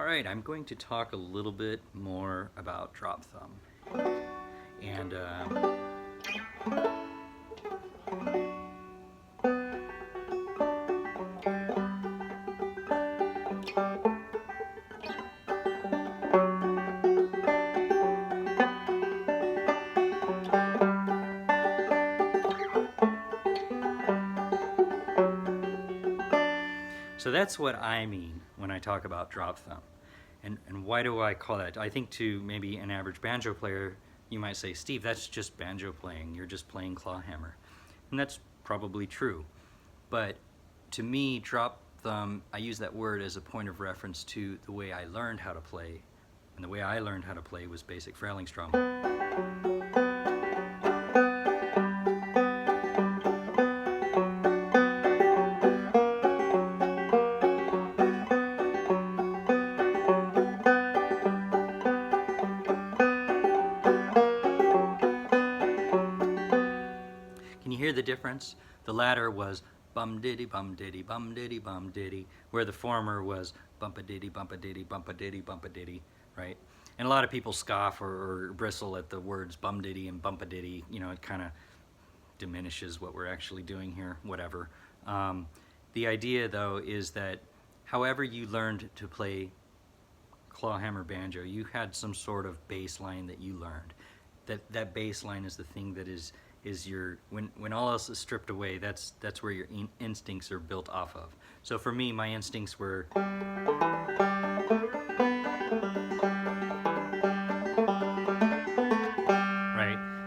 Alright, I'm going to talk a little bit more about drop thumb. And so that's what I mean when I talk about drop thumb. And why do I call that? I think to maybe an average banjo player, you might say, Steve, that's just banjo playing. You're just playing clawhammer. And that's probably true. But to me, drop thumb, I use that word as a point of reference to the way I learned how to play. And the way I learned how to play was basic frailing strum. Can you hear the difference? The latter was bum diddy bum diddy bum diddy bum diddy, where the former was bumpa diddy bumpa diddy bumpa diddy bumpa diddy, right? And a lot of people scoff or bristle at the words bum diddy and bumpa diddy. You know, it kind of diminishes what we're actually doing here, whatever. The idea, though, is that however you learned to play clawhammer banjo, you had some sort of bass line that you learned. That bass line is the thing that is your, when all else is stripped away, that's where your instincts are built off of. So for me, my instincts were right.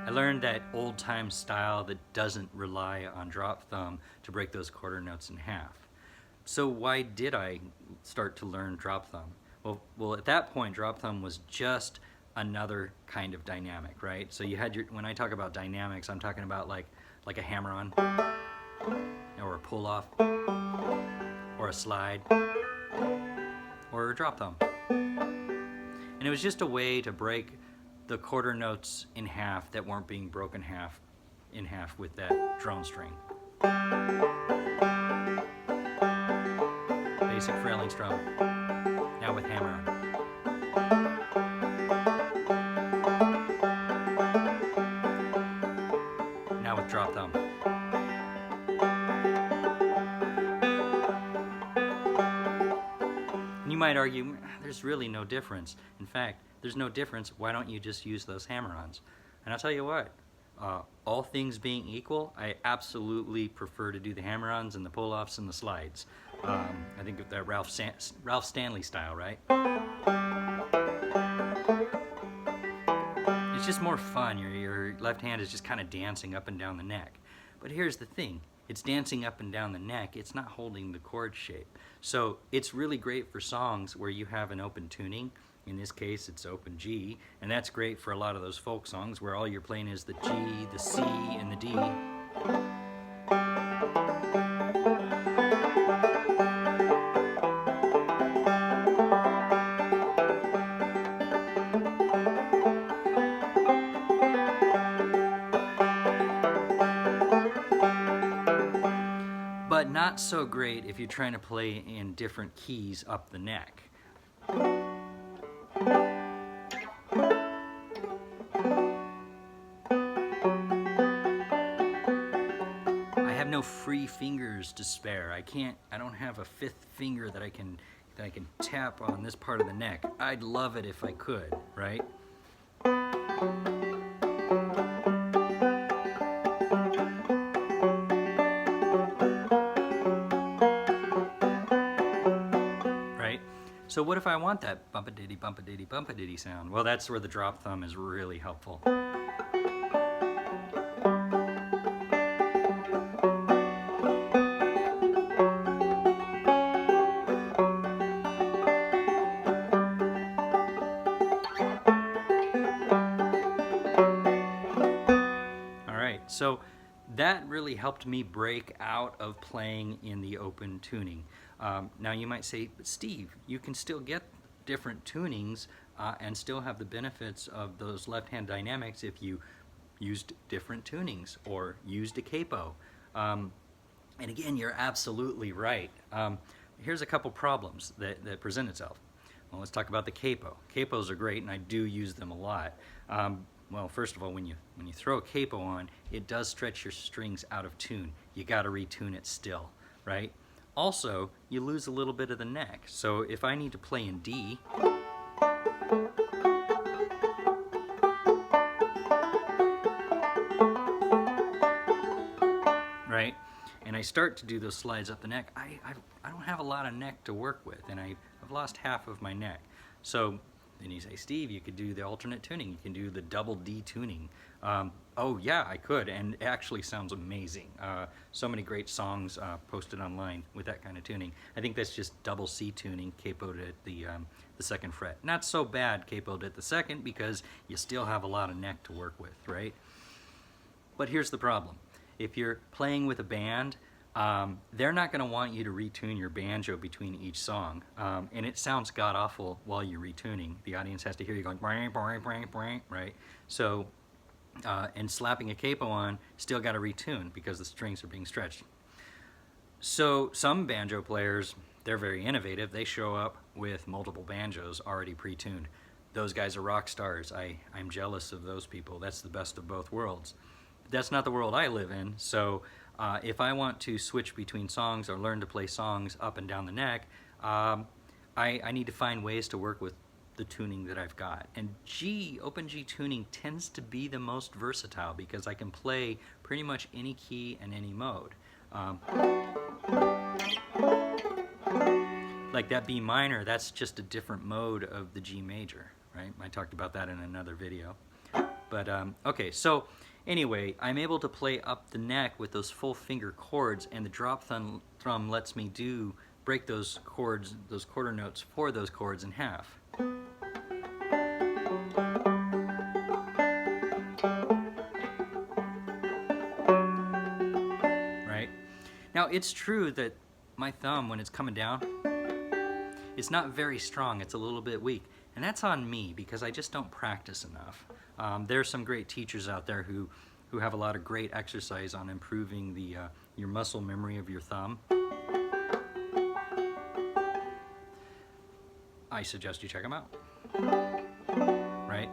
I learned that old time style that doesn't rely on drop thumb to break those quarter notes in half. So why did I start to learn drop thumb? Well, at that point, drop thumb was just another kind of dynamic, right? So you had your, when I talk about dynamics, I'm talking about like a hammer-on, or a pull-off, or a slide, or a drop thumb. And it was just a way to break the quarter notes in half that weren't being broken in half with that drone string. Basic frailing strum, now with hammer-on. Now with drop thumb. And you might argue, there's really no difference. In fact, there's no difference. Why don't you just use those hammer-ons? And I'll tell you what, all things being equal, I absolutely prefer to do the hammer-ons and the pull-offs and the slides. I think of that Ralph Stanley style, right? It's just more fun. Your left hand is just kind of dancing up and down the neck. But here's the thing. It's dancing up and down the neck. It's not holding the chord shape. So it's really great for songs where you have an open tuning. In this case, it's open G. And that's great for a lot of those folk songs where all you're playing is the G, the C, and the D. But not so great if you're trying to play in different keys up the neck. I have no free fingers to spare. I don't have a fifth finger that I can tap on this part of the neck. I'd love it if I could, right? So what if I want that bumpa-diddy, bumpa-diddy, bumpa-diddy sound? Well, that's where the drop thumb is really helpful. All right, so that really helped me break out of playing in the open tuning. Now you might say, but Steve, you can still get different tunings and still have the benefits of those left-hand dynamics if you used different tunings or used a capo. And again, you're absolutely right. Here's a couple problems that present itself. Well, let's talk about the capo. Capos are great, and I do use them a lot. Well, first of all, when you throw a capo on, it does stretch your strings out of tune. You got to retune it still, right? Also, you lose a little bit of the neck. So if I need to play in D, right, and I start to do those slides up the neck, I don't have a lot of neck to work with, and I've lost half of my neck. So then you say, Steve, you could do the alternate tuning. You can do the double D tuning. Oh yeah, I could, and it actually sounds amazing. So many great songs posted online with that kind of tuning. I think that's just double C tuning, capoed at the second fret. Not so bad capoed at the second, because you still have a lot of neck to work with, right? But here's the problem. If you're playing with a band, they're not going to want you to retune your banjo between each song, and it sounds god-awful while you're retuning. The audience has to hear you going, right? So, and slapping a capo on, still got to retune because the strings are being stretched. So some banjo players, they're very innovative. They show up with multiple banjos already pre-tuned. Those guys are rock stars. I'm jealous of those people. That's the best of both worlds. That's not the world I live in, so if I want to switch between songs or learn to play songs up and down the neck, I need to find ways to work with the tuning that I've got. And open G tuning tends to be the most versatile because I can play pretty much any key and any mode. Like that B minor, that's just a different mode of the G major, right? I talked about that in another video. But okay, so anyway, I'm able to play up the neck with those full finger chords, and the drop thumb lets me break those chords, those quarter notes for those chords in half. Right? Now, it's true that my thumb, when it's coming down, it's not very strong. It's a little bit weak. And that's on me because I just don't practice enough. There's some great teachers out there who have a lot of great exercise on improving your muscle memory of your thumb. I suggest you check them out. Right?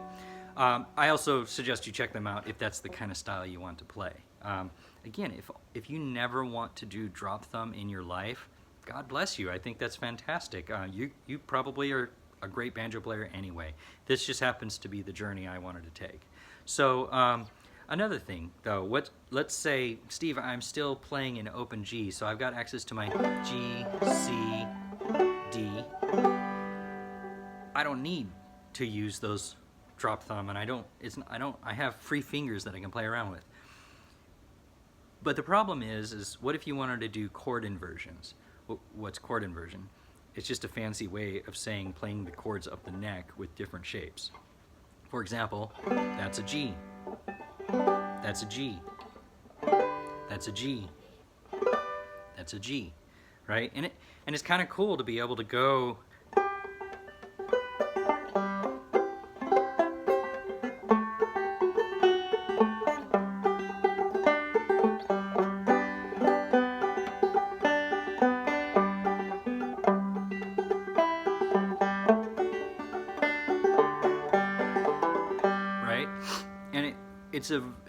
I also suggest you check them out if that's the kind of style you want to play. Again, if you never want to do drop thumb in your life, God bless you. I think that's fantastic. You probably are a great banjo player anyway. This just happens to be the journey I wanted to take. So another thing though, let's say, Steve, I'm still playing in open G, so I've got access to my G, C, D. I don't need to use those drop thumb, and I have free fingers that I can play around with. But the problem is what if you wanted to do chord inversions? What's chord inversion? It's just a fancy way of saying playing the chords up the neck with different shapes. For example, that's a G. That's a G. That's a G. That's a G, right? And it's kind of cool to be able to go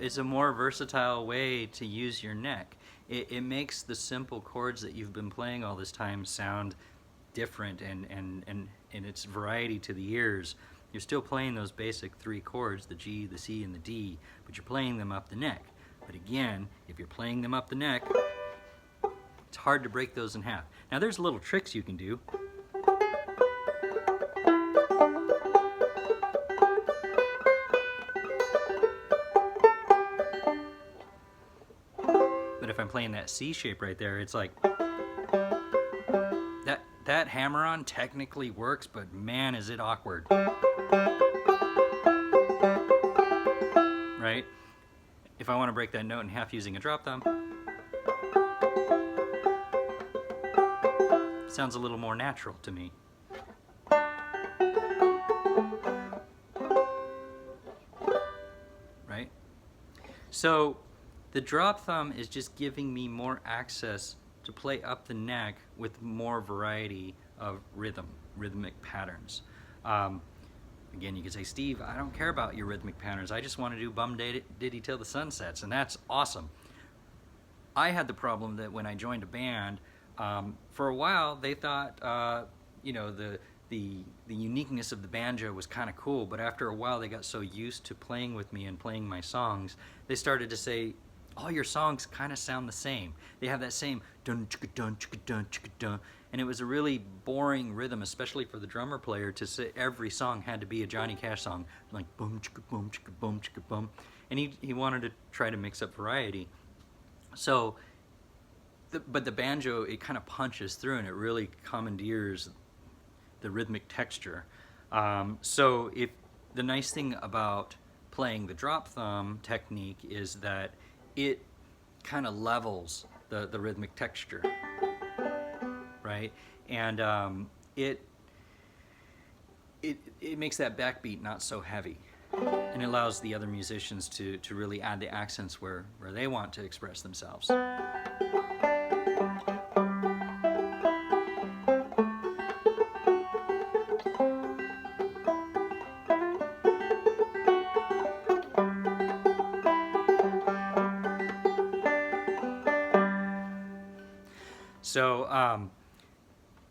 it's a more versatile way to use your neck. It makes the simple chords that you've been playing all this time sound different and its variety to the ears. You're still playing those basic three chords, the G, the C, and the D, but you're playing them up the neck. But again, if you're playing them up the neck, it's hard to break those in half. Now there's little tricks you can do. But if I'm playing that C shape right there, it's like that hammer-on technically works, but man, is it awkward. Right? If I want to break that note in half using a drop thumb, it sounds a little more natural to me. Right? So the drop thumb is just giving me more access to play up the neck with more variety of rhythm. rhythmic patterns. Again, you could say, Steve, I don't care about your rhythmic patterns. I just want to do bum diddy till the sun sets, and that's awesome. I had the problem that when I joined a band, for a while they thought, you know, the uniqueness of the banjo was kind of cool, but after a while they got so used to playing with me and playing my songs, they started to say, all your songs kind of sound the same. They have that same dun chicka dun chicka dun chicka dun, and it was a really boring rhythm, especially for the drummer player, to say every song had to be a Johnny Cash song, like boom chicka boom chicka boom chicka boom, and he wanted to try to mix up variety. So, but the banjo, it kind of punches through and it really commandeers the rhythmic texture. So if the nice thing about playing the drop thumb technique is that it kind of levels the rhythmic texture, right? And it makes that backbeat not so heavy, and it allows the other musicians to really add the accents where they want to express themselves. So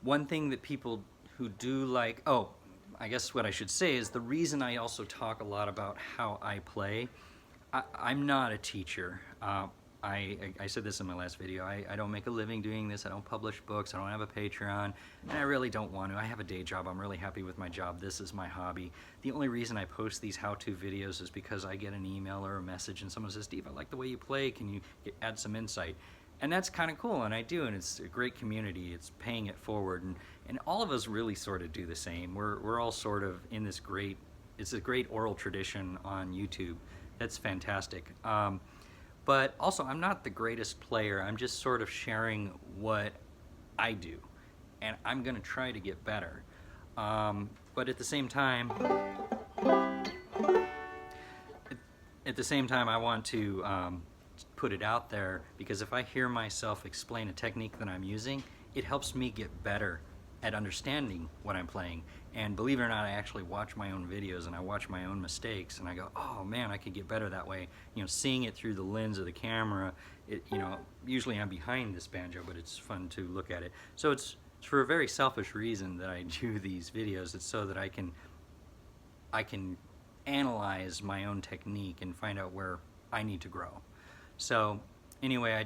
one thing that people who do like, oh, I guess what I should say is the reason I also talk a lot about how I play, I'm not a teacher. I said this in my last video, I don't make a living doing this, I don't publish books, I don't have a Patreon, and I really don't want to. I have a day job, I'm really happy with my job, this is my hobby. The only reason I post these how-to videos is because I get an email or a message and someone says, Steve, I like the way you play, can you add some insight? And that's kind of cool, and I do, and it's a great community, it's paying it forward, and all of us really sort of do the same. We're all sort of in this great, it's a great oral tradition on YouTube. That's fantastic. But also, I'm not the greatest player. I'm just sort of sharing what I do, and I'm going to try to get better. But at the same time, I want to put it out there, because if I hear myself explain a technique that I'm using, it helps me get better at understanding what I'm playing. And believe it or not, I actually watch my own videos and I watch my own mistakes and I go, oh man, I could get better that way. You know, seeing it through the lens of the camera, you know, usually I'm behind this banjo, but it's fun to look at it. So it's for a very selfish reason that I do these videos. It's so that I can analyze my own technique and find out where I need to grow. So anyway,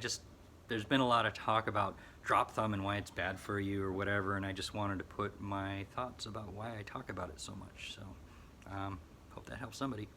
there's been a lot of talk about drop thumb and why it's bad for you or whatever, and I just wanted to put my thoughts about why I talk about it so much. So hope that helps somebody.